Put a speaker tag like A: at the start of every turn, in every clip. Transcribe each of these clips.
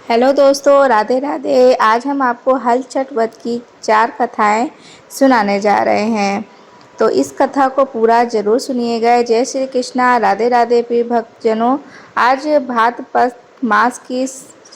A: Hello दोस्तों, राधे राधे। आज हम आपको हल छठ व्रत की 4 कथाएं सुनाने जा रहे हैं। तो इस कथा को पूरा जरूर सुनिएगा। जय श्री कृष्णा, राधे राधे प्रिय भक्तजनों। आज भाद्रपद मास की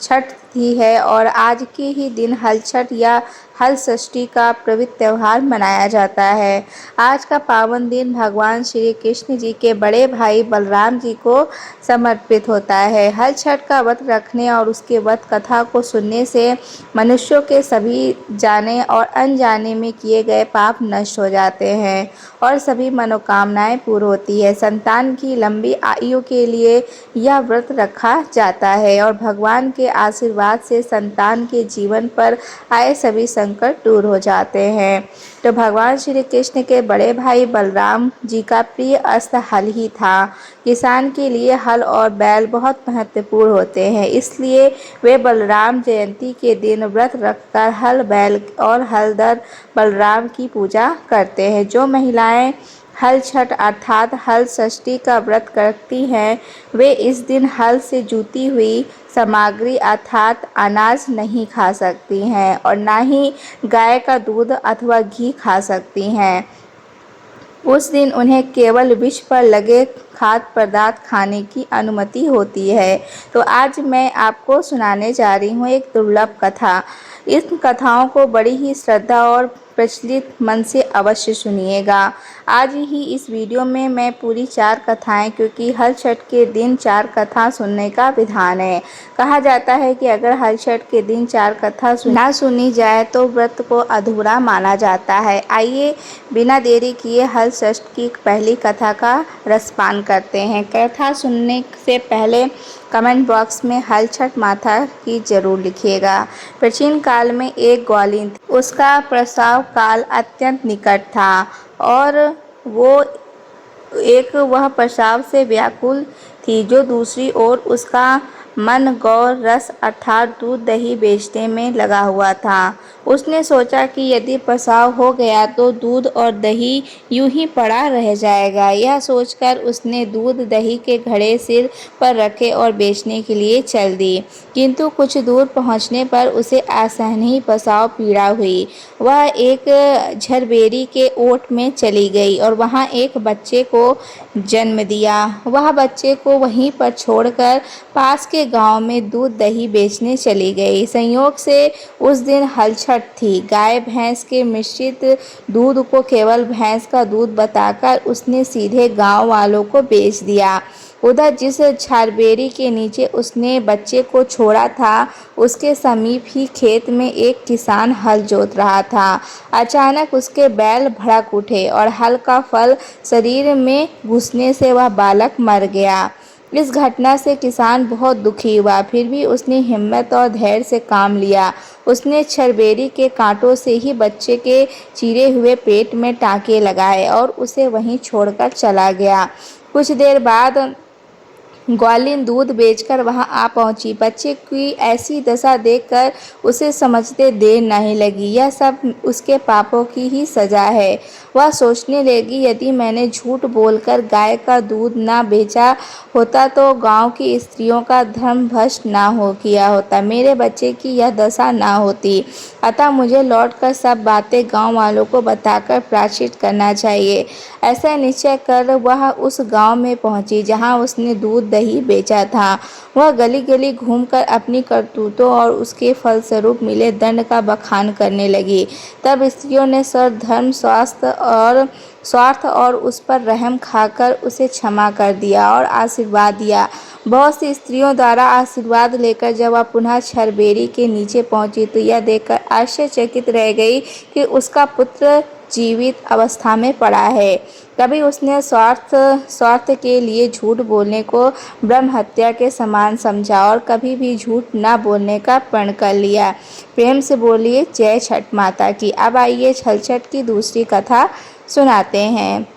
A: छठ तिथि है और आज के ही दिन हल छठ या हल षष्ठी का पवित्र त्यौहार मनाया जाता है। आज का पावन दिन भगवान श्री कृष्ण जी के बड़े भाई बलराम जी को समर्पित होता है। हल छठ का व्रत रखने और उसके व्रत कथा को सुनने से मनुष्यों के सभी जाने और अनजाने में किए गए पाप नष्ट हो जाते हैं और सभी मनोकामनाएं पूर्ण होती है। संतान की लंबी आयु के लिए यह व्रत रखा जाता है और भगवान के आशीर्वाद से संतान के जीवन पर आए सभी संकट दूर हो जाते हैं। तो भगवान श्री कृष्ण के बड़े भाई बलराम जी का प्रिय अस्त्र हल ही था। किसान के लिए हल और बैल बहुत महत्वपूर्ण होते हैं, इसलिए वे बलराम जयंती के दिन व्रत रखकर हल, बैल और हलधर बलराम की पूजा करते हैं। जो महिलाएं हल छठ अर्थात हल षष्ठी का व्रत करती हैं, वे इस दिन हल से जुती हुई सामग्री अर्थात अनाज नहीं खा सकती हैं और ना ही गाय का दूध अथवा घी खा सकती हैं। उस दिन उन्हें केवल विष पर लगे खाद्य पदार्थ खाने की अनुमति होती है। तो आज मैं आपको सुनाने जा रही हूँ एक दुर्लभ कथा। इन कथाओं को बड़ी ही श्रद्धा और प्रचलित मन से अवश्य सुनिएगा। आज ही इस वीडियो में मैं पूरी 4 कथाएं, क्योंकि हर छठ के दिन 4 कथा सुनने का विधान है। कहा जाता है कि अगर हर छठ के दिन 4 कथा ना सुनी जाए तो व्रत को अधूरा माना जाता है। आइए बिना देरी किए हल षष्ठ की पहली कथा का रसपान करते हैं। कथा सुनने से पहले कमेंट बॉक्स में हल छठ माता की जरूर लिखिएगा। प्राचीन काल में एक ग्वालिन थी। उसका प्रसव काल अत्यंत निकट था और वह प्रसव से व्याकुल थी। जो दूसरी ओर उसका मन गौ रस अर्थात दूध दही बेचने में लगा हुआ था। उसने सोचा कि यदि प्रसव हो गया तो दूध और दही यूं ही पड़ा रह जाएगा। यह सोचकर उसने दूध दही के घड़े सिर पर रखे और बेचने के लिए चल दी। किंतु कुछ दूर पहुंचने पर उसे असहनीय प्रसव पीड़ा हुई। वह एक झरबेरी के ओट में चली गई और वहां एक बच्चे को जन्म दिया। वह बच्चे को वहीं पर छोड़कर पास के गांव में दूध दही बेचने चली गई। संयोग से उस दिन हल छठ थी। गाय भैंस के मिश्रित दूध को केवल भैंस का दूध बताकर उसने सीधे गांव वालों को बेच दिया। उधर जिस झारबेरी के नीचे उसने बच्चे को छोड़ा था, उसके समीप ही खेत में एक किसान हल जोत रहा था। अचानक उसके बैल भड़क उठे और हल का फल शरीर में घुसने से वह बालक मर गया। इस घटना से किसान बहुत दुखी हुआ, फिर भी उसने हिम्मत और धैर्य से काम लिया। उसने झरबेरी के कांटों से ही बच्चे के चीरे हुए पेट में टाँके लगाए और उसे वहीं छोड़कर चला गया। कुछ देर बाद ग्वालिन दूध बेचकर वहां आ पहुंची। बच्चे की ऐसी दशा देखकर उसे समझते देर नहीं लगी। यह सब उसके पापों की ही सजा है। वह सोचने लगी, यदि मैंने झूठ बोलकर गाय का दूध ना बेचा होता तो गांव की स्त्रियों का धर्म भ्रष्ट ना हो किया होता, मेरे बच्चे की यह दशा ना होती। अतः मुझे लौटकर सब बातें गांव वालों को बताकर प्रायश्चित करना चाहिए। ऐसा निश्चय कर वह उस गांव में पहुंची जहां उसने दूध दही बेचा था। वह गली गली घूमकर अपनी करतूतों और उसके फलस्वरूप मिले दंड का बखान करने लगी। तब स्त्रियों ने सर्वधर्म स्वार्थ और उस पर रहम खाकर उसे क्षमा कर दिया और आशीर्वाद दिया। बहुत सी स्त्रियों द्वारा आशीर्वाद लेकर जब वह पुनः झरबेरी के नीचे पहुंची तो यह देखकर आश्चर्यचकित रह गई कि उसका पुत्र जीवित अवस्था में पड़ा है। कभी उसने स्वार्थ के लिए झूठ बोलने को ब्रह्म हत्या के समान समझा और कभी भी झूठ न बोलने का प्रण कर लिया। प्रेम से बोलिए जय छठ माता की। अब आइए हल छठ की दूसरी कथा सुनाते हैं।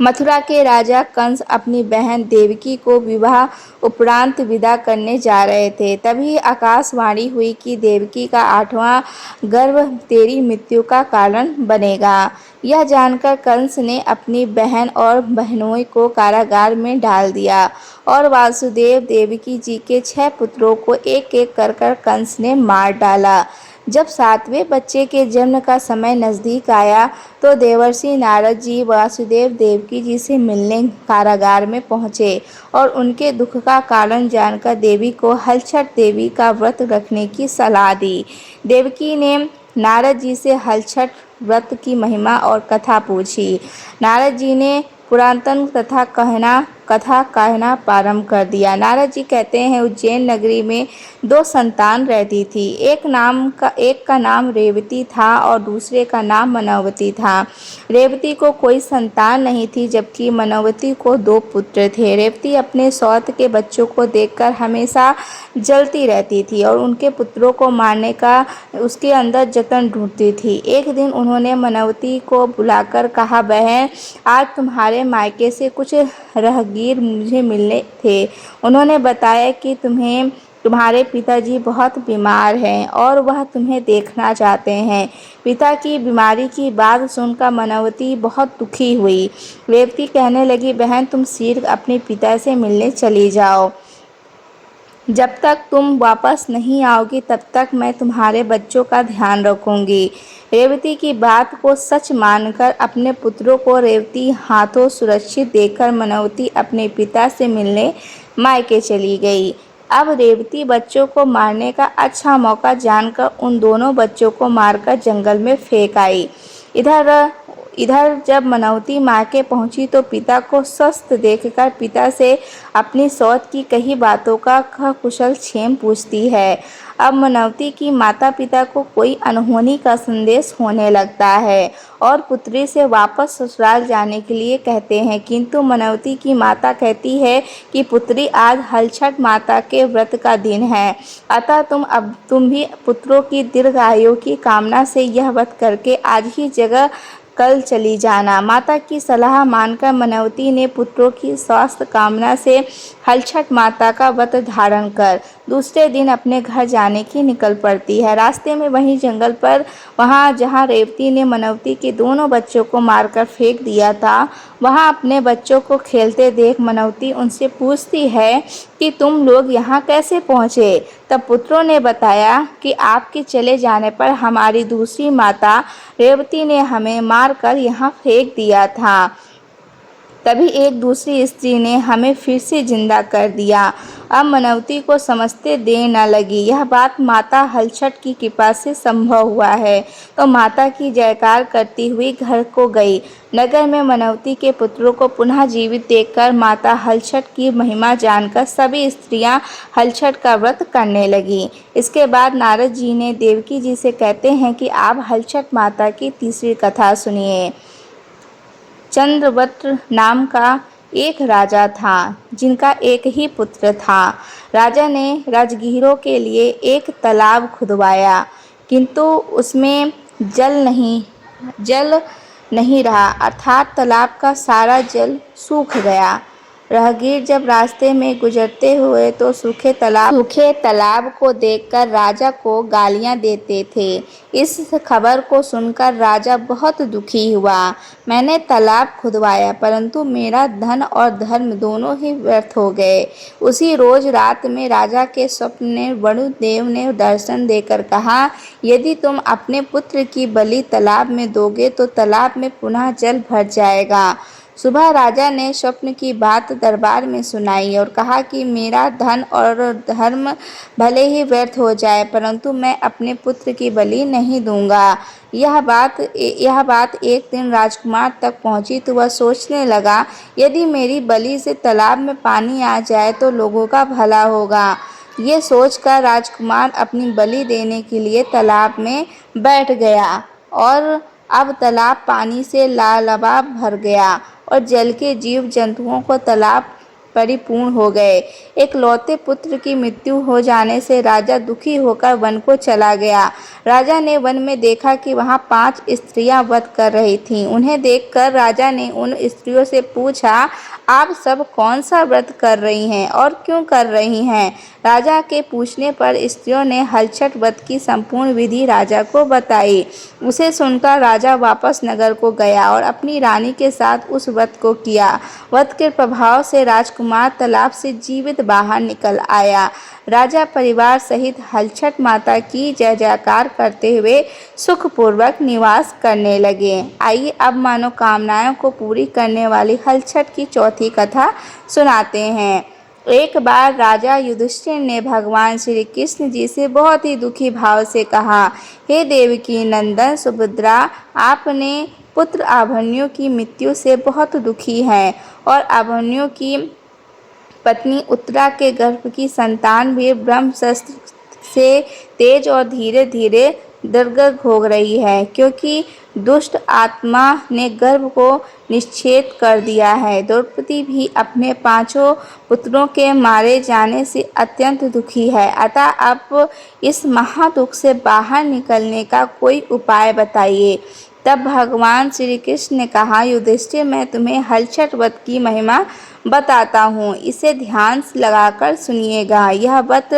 A: मथुरा के राजा कंस अपनी बहन देवकी को विवाह उपरांत विदा करने जा रहे थे। तभी आकाशवाणी हुई कि देवकी का 8वां गर्भ तेरी मृत्यु का कारण बनेगा। यह जानकर कंस ने अपनी बहन और बहनोई को कारागार में डाल दिया और वासुदेव देवकी जी के 6 पुत्रों को एक-एक कर कंस ने मार डाला। जब 7वें बच्चे के जन्म का समय नजदीक आया तो देवर्षि नारद जी वासुदेव देवकी जी से मिलने कारागार में पहुंचे और उनके दुख का कारण जानकर देवी को हलछठ देवी का व्रत रखने की सलाह दी। देवकी ने नारद जी से हलछठ व्रत की महिमा और कथा पूछी। नारद जी ने पुरातन कथा कहना प्रारंभ कर दिया। नारद जी कहते हैं, उज्जैन नगरी में 2 संतान रहती थी। एक का नाम रेवती था और दूसरे का नाम मनोवती था। रेवती को कोई संतान नहीं थी, जबकि मनोवती को 2 पुत्र थे। रेवती अपने सौत के बच्चों को देखकर हमेशा जलती रहती थी और उनके पुत्रों को मारने का उसके अंदर जतन ढूंढती थी। एक दिन उन्होंने मनोवती को बुलाकर कहा, बहन, आज तुम्हारे मायके से कुछ राहगीर मुझे मिलने थे। उन्होंने बताया कि तुम्हारे पिताजी बहुत बीमार हैं और वह तुम्हें देखना चाहते हैं। पिता की बीमारी की बात सुनकर मनोवती बहुत दुखी हुई। रेवती कहने लगी, बहन, तुम शीघ्र अपने पिता से मिलने चली जाओ। जब तक तुम वापस नहीं आओगी तब तक मैं तुम्हारे बच्चों का ध्यान रखूंगी। रेवती की बात को सच मानकर अपने पुत्रों को रेवती हाथों सुरक्षित देखकर मनोवती अपने पिता से मिलने मायके चली गई। अब रेवती बच्चों को मारने का अच्छा मौका जानकर उन दोनों बच्चों को मारकर जंगल में फेंक आई। इधर जब मनोवती मायके पहुंची तो पिता को स्वस्थ देखकर पिता से अपनी सौत की कई बातों का कुशल क्षेम पूछती है। अब मनोवती की माता पिता को कोई अनहोनी का संदेश होने लगता है और पुत्री से वापस ससुराल जाने के लिए कहते हैं, किंतु मनोवती की माता कहती है कि पुत्री, आज हलछठ माता के व्रत का दिन है, अतः तुम भी पुत्रों की दीर्घायु की कामना से यह व्रत करके आज ही जगह कल चली जाना। माता की सलाह मानकर मनोवती ने पुत्रों की स्वास्थ्य कामना से हलछठ माता का व्रत धारण कर दूसरे दिन अपने घर जाने की निकल पड़ती है। रास्ते में वहीं जंगल पर जहाँ रेवती ने मनोवती के दोनों बच्चों को मारकर फेंक दिया था, वहाँ अपने बच्चों को खेलते देख मनोवती उनसे पूछती है कि तुम लोग यहाँ कैसे पहुँचे। तब पुत्रों ने बताया कि आपके चले जाने पर हमारी दूसरी माता रेवती ने हमें मारकर यहाँ फेंक दिया था। तभी एक दूसरी स्त्री ने हमें फिर से जिंदा कर दिया। अब मनोवती को समझते देर न लगी। यह बात माता हलछठ की कृपा से संभव हुआ है, तो माता की जयकार करती हुई घर को गई। नगर में मनोवती के पुत्रों को पुनः जीवित देखकर माता हलछठ की महिमा जानकर सभी स्त्रियां हलछठ का व्रत करने लगी। इसके बाद नारद जी ने देवकी जी से कहते हैं कि आप हलछठ माता की तीसरी कथा सुनिए। चंद्रवत नाम का एक राजा था, जिनका एक ही पुत्र था। राजा ने राजगीरों के लिए एक तालाब खुदवाया, किंतु उसमें जल नहीं रहा, अर्थात तालाब का सारा जल सूख गया। राहगीर जब रास्ते में गुजरते हुए तो सूखे तालाब को देखकर राजा को गालियां देते थे। इस खबर को सुनकर राजा बहुत दुखी हुआ। मैंने तालाब खुदवाया, परंतु मेरा धन और धर्म दोनों ही व्यर्थ हो गए। उसी रोज रात में राजा के स्वप्न में वरुणदेव ने दर्शन देकर कहा, यदि तुम अपने पुत्र की बलि तालाब में दोगे तो तालाब में पुनः जल भर जाएगा। सुबह राजा ने स्वप्न की बात दरबार में सुनाई और कहा कि मेरा धन और धर्म भले ही व्यर्थ हो जाए, परंतु मैं अपने पुत्र की बलि नहीं दूंगा। यह बात एक दिन राजकुमार तक पहुंची तो वह सोचने लगा, यदि मेरी बलि से तालाब में पानी आ जाए तो लोगों का भला होगा। ये सोचकर राजकुमार अपनी बलि देने के लिए तालाब में बैठ गया और अब तालाब पानी से लबालब भर गया और जल के जीव जंतुओं को तालाब परिपूर्ण हो गए। एकलौते पुत्र की मृत्यु हो जाने से राजा दुखी होकर वन को चला गया। राजा ने वन में देखा कि वहां 5 स्त्रियां व्रत कर रही थीं। उन्हें देखकर राजा ने उन स्त्रियों से पूछा, आप सब कौन सा व्रत कर रही हैं और क्यों कर रही हैं? राजा के पूछने पर स्त्रियों ने हलछठ व्रत की संपूर्ण विधि राजा को बताई। उसे सुनकर राजा वापस नगर को गया और अपनी रानी के साथ उस व्रत को किया। व्रत के प्रभाव से राजकुमार तालाब से जीवित बाहर निकल आया। राजा परिवार सहित हलछठ माता की जय जयकार करते हुए सुखपूर्वक निवास करने लगे। आइए अब मनोकामनाओं को पूरी करने वाली हलछठ की चौथी कथा सुनाते हैं। एक बार राजा युधिष्ठिर ने भगवान श्री कृष्ण जी से बहुत ही दुखी भाव से कहा, हे देवकी नंदन सुभद्रा, आपने पुत्र अभिमन्यु की मृत्यु से बहुत दुखी हैं और अभिमन्यु की पत्नी उत्तरा के गर्भ की संतान भी ब्रह्मास्त्र से तेज और धीरे धीरे दुर्गत हो रही है, क्योंकि दुष्ट आत्मा ने गर्भ को निश्चेद कर दिया है। द्रौपदी भी अपने 5 पुत्रों के मारे जाने से अत्यंत दुखी है। अतः अब इस महादुख से बाहर निकलने का कोई उपाय बताइए। तब भगवान श्री कृष्ण ने कहा, युधिष्ठिर, मैं तुम्हें हलछठ व्रत की महिमा बताता हूँ, इसे ध्यान से लगाकर सुनिएगा। यह व्रत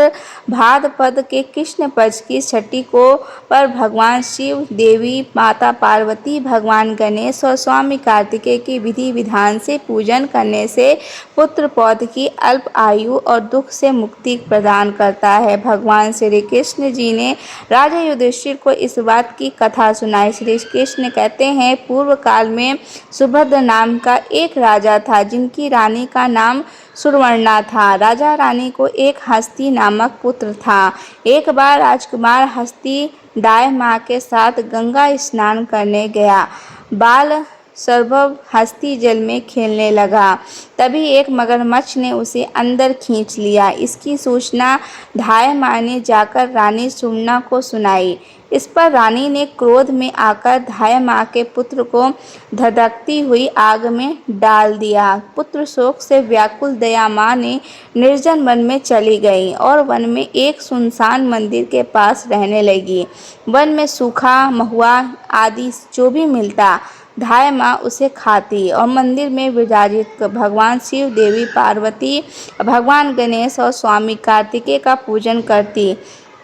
A: भाद्रपद के कृष्ण पक्ष की छठी को पर भगवान शिव, देवी माता पार्वती, भगवान गणेश और स्वामी कार्तिकेय की विधि विधान से पूजन करने से पुत्र पौध की अल्प आयु और दुख से मुक्ति प्रदान करता है। भगवान श्री कृष्ण जी ने राजा युधिष्ठिर को इस बात की कथा सुनाई। श्री कृष्ण कहते हैं, पूर्व काल में सुभद्र नाम का एक राजा था, जिनकी रानी का नाम सुवर्णा था। राजा रानी को एक हस्ती नामक पुत्र था। एक बार राजकुमार हस्ती दाई माँ के साथ गंगा स्नान करने गया। बाल सर्वभव हस्ती जल में खेलने लगा। तभी एक मगरमच्छ ने उसे अंदर खींच लिया। इसकी सूचना धाय माँ ने जाकर रानी सुवर्णा को सुनाई। इस पर रानी ने क्रोध में आकर धाय माँ के पुत्र को धधकती हुई आग में डाल दिया। पुत्र शोक से व्याकुल दया माँ ने निर्जन वन में चली गई और वन में एक सुनसान मंदिर के पास रहने लगी। वन में सूखा महुआ आदि जो भी मिलता, धाय माँ उसे खाती और मंदिर में विराजित भगवान शिव, देवी पार्वती, भगवान गणेश और स्वामी कार्तिकेय का पूजन करती।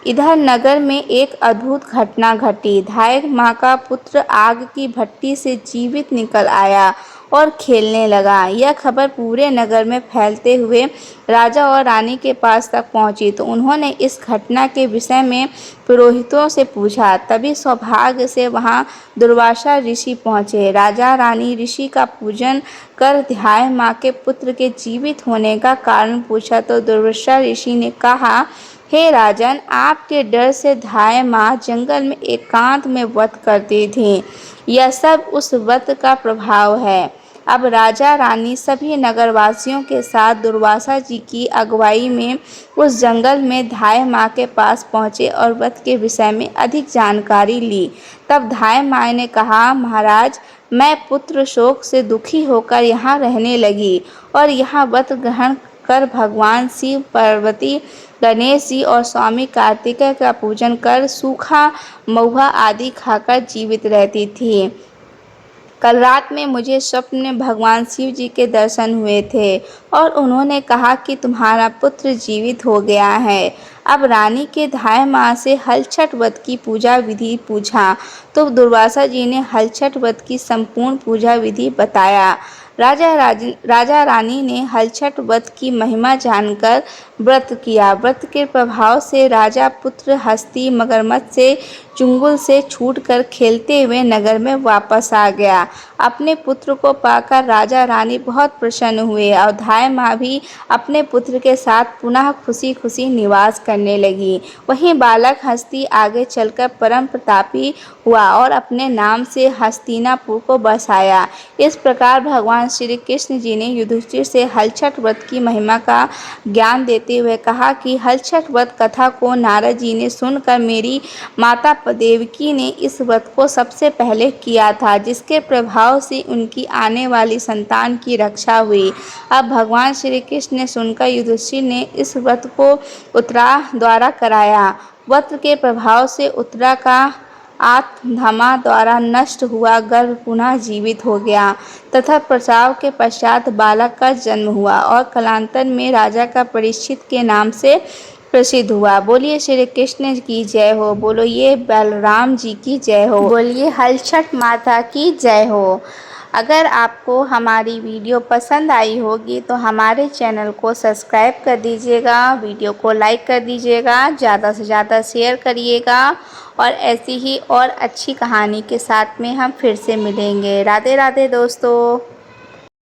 A: इधर नगर में एक अद्भुत घटना घटी। धाय माँ का पुत्र आग की भट्टी से जीवित निकल आया और खेलने लगा। यह खबर पूरे नगर में फैलते हुए राजा और रानी के पास तक पहुंची, तो उन्होंने इस घटना के विषय में पुरोहितों से पूछा। तभी सौभाग्य से वहां दुर्वासा ऋषि पहुंचे। राजा रानी ऋषि का पूजन कर धाय माँ के पुत्र के जीवित होने का कारण पूछा, तो दुर्वासा ऋषि ने कहा, हे राजन, आपके डर से धाय माँ जंगल में एकांत में व्रत करती थी। यह सब उस व्रत का प्रभाव है। अब राजा रानी सभी नगरवासियों के साथ दुर्वासा जी की अगुवाई में उस जंगल में धाय माँ के पास पहुँचे और व्रत के विषय में अधिक जानकारी ली। तब धाय माँ ने कहा, महाराज, मैं पुत्र शोक से दुखी होकर यहाँ रहने लगी और यहाँ व्रत ग्रहण कर भगवान शिव, पार्वती, गणेश जी और स्वामी कार्तिकेय का पूजन कर सूखा महुआ आदि खाकर जीवित रहती थी। कल रात में मुझे स्वप्न में भगवान शिव जी के दर्शन हुए थे और उन्होंने कहा कि तुम्हारा पुत्र जीवित हो गया है। अब रानी के धाय माँ से हलछठ व्रत की पूजा विधि पूछा, तो दुर्वासा जी ने हलछठ व्रत की संपूर्ण पूजा विधि बताया। राजा रानी ने हलछठ व्रत की महिमा जानकर व्रत किया। व्रत के प्रभाव से राजा पुत्र हस्ती मगरमच्छ से चुंगल से छूटकर खेलते हुए नगर में वापस आ गया। अपने पुत्र को पाकर राजा रानी बहुत प्रसन्न हुए और धाय माँ भी अपने पुत्र के साथ पुनः खुशी खुशी निवास करने लगी। वहीं बालक हस्ती आगे चलकर परम प्रतापी हुआ और अपने नाम से हस्तिनापुर को बसाया। इस प्रकार भगवान श्री कृष्ण जी ने युधिष्ठिर से हलछठ व्रत की महिमा का ज्ञान देते देते हुए कहा कि हलछठ व्रत कथा को नारद जी ने सुनकर मेरी माता देवकी ने इस व्रत को सबसे पहले किया था, जिसके प्रभाव से उनकी आने वाली संतान की रक्षा हुई। अब भगवान श्री कृष्ण ने सुनकर युधिष्ठिर ने इस व्रत को उत्तरा द्वारा कराया। व्रत के प्रभाव से उत्तरा का आत्मधमा द्वारा नष्ट हुआ गर्भ पुनः जीवित हो गया तथा प्रसव के पश्चात बालक का जन्म हुआ और कालांतर में राजा का परीक्षित के नाम से प्रसिद्ध हुआ। बोलिए श्री कृष्ण की जय हो, बोलिए बलराम जी की जय हो, बोलिए हलछठ माता की जय हो। अगर आपको हमारी वीडियो पसंद आई होगी तो हमारे चैनल को सब्सक्राइब कर दीजिएगा, वीडियो को लाइक कर दीजिएगा, ज़्यादा से ज़्यादा शेयर करिएगा और ऐसी ही और अच्छी कहानी के साथ में हम फिर से मिलेंगे। राधे राधे दोस्तों।